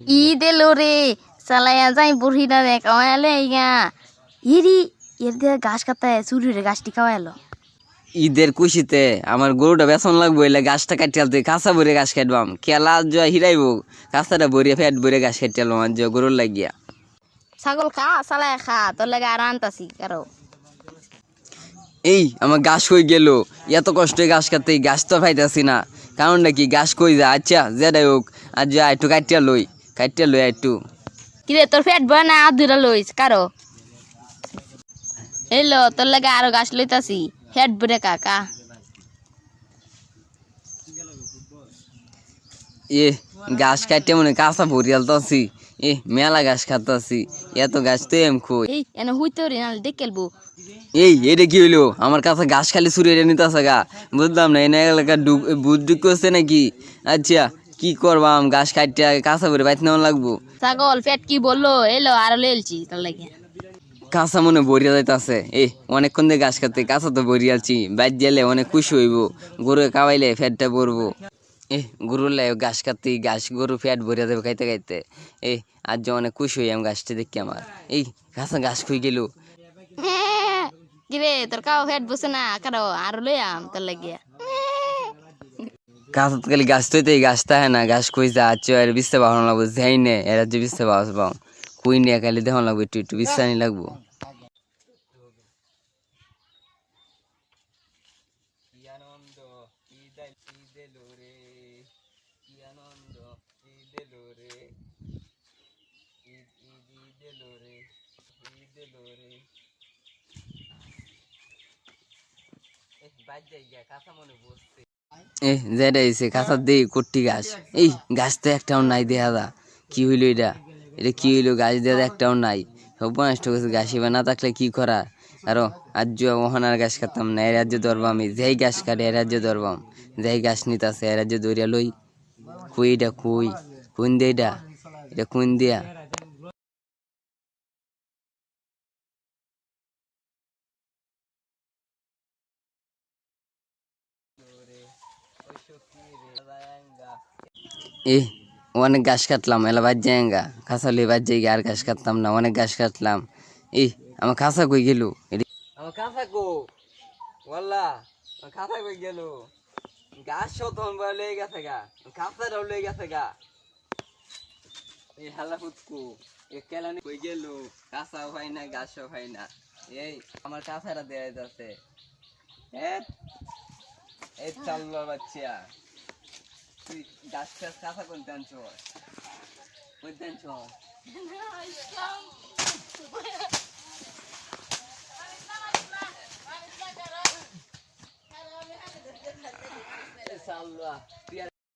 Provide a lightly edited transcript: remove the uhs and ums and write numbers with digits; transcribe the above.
ঈদ এলো রে চালাইয়া যাই বুড়িটা রে খাওয়ালে ইয়া ইরি এর দিয়ে ঘাস কাটায় চুরি রে ঘাসটি খাওয়ালো। ঈদের খুশিতে আমার গরুটা বেসন লাগবো এলে গাছটা কাটিয়ালতে কাঁচা ভরে ঘাস কাটবাম খেলা জয় হিরাইব কাঁচাটা ভরিয়া ফেট ভরে ঘাস কাটিয়ালো আর জয় গরুর লাগিয়া ছাগল খা চালায় খা তোর লাগে আর আনতাছি কারো। এই আমার গাছ কই গেল এত কষ্টে ঘাস কাটতে গাছ তো পাইতাছি না কারণটা কি গাছ কই যা আচ্ছা যেটাই হোক আর যা একটু কাটিয়া লই একটু কিরে তোর ফেট বয় না আর দুইটা লইস কারো এলো তোর লাগে আরো ঘাস লইতাছি ফেট ভরে কাকা। এ গাছ কাটিয়া মনে কাঁচা ভরিয়ালতাছি মেলা ঘাস খাতাছি এত গাছ তো এম কই এই এনে হুইতে রে নালে দেখেলবো। এটা কি হইলো আমার কাছে ঘাস খালি চুরি এনে নিতেছে গা বুঝলাম না এনে এলাকা বুধ ঢুক করছে নাকি আচ্ছা কি করবাম ঘাস কাটিয়া কাঁচা ভরে বাইতে নেওয়া লাগবো ছাগল ফেট কি বললো এলো আরো লেলছি তোর লাগে। কাঁচা মনে ভরিয়া যাইতাছে অনেকক্ষণ দিয়ে ঘাস খাতে কাঁচা তো ভরিয়ালছি বাইর গেলে অনেক খুশি হইব গরু খাওয়াইলে ফ্যাটটা পড়বো গরুর লাই ঘাস কাটতে ঘাস গরু ফ্যাট ভরিয়া দেবে খাইতে খাইতে আজ যে অনেক খুশি হই আমি গাছটা দেখি আমার কাঁচা ঘাস খুই গেল কিরে তোর কাও ফেট বসে না কারো আরো লইয়াম তোর লাগিয়া। কাঁচা তো খালি গাছ তৈতে গাছ তাহে না ঘাস খুঁজ যা আচ্ছা এর বিস্তে বাহানো লাগবো যাই নে এরা যে বিস্তে বাস পাও কুই নিয়ে খালি দেখানো লাগবো একটু একটু বিশ্রানি লাগবো যেটা হয়েছে কাঁচা দে কট্টি গাছ গাছ তো একটাও নাই দেখা দা কি হইলো এটা কি হইলো গাছ দেওয়া একটাও নাই সব নষ্ট করছে গাছ এবার না থাকলে কি করা আরো আজ ওখানার গাছ কাটতাম না এর রাজ্য ধরবাম যেই গাছ কাটে এর রাজ্য ধরবাম যেই গাছ নিতাছে এর রাজ্য ধরিয়া লই কুইটা কোন দে এটা কোন দিয়া অনেক গাছ কাটলাম এলা বাজ যায়গা খাসালি বাজ যাই আর গাছ কাটতাম না অনেক গাছ কাটলাম আমার খাসা কই গেল আমার খাসা কো ওয়াল্লা আমার খাসা কই গেল গাছ তখন লয়ে গেছে গা খাসাটাও লয়ে গেছে গা হালা ফুটকু কেলানি কই গেল কাঁচাও হয় না গাছও হয় না আমার কাঁচাটা দেয়া যাচ্ছে এই চাল্লা বাচ্চা তুই গাছ টাছ কাঁচা কোন টানছ ওই টানছ চাল্লা তুই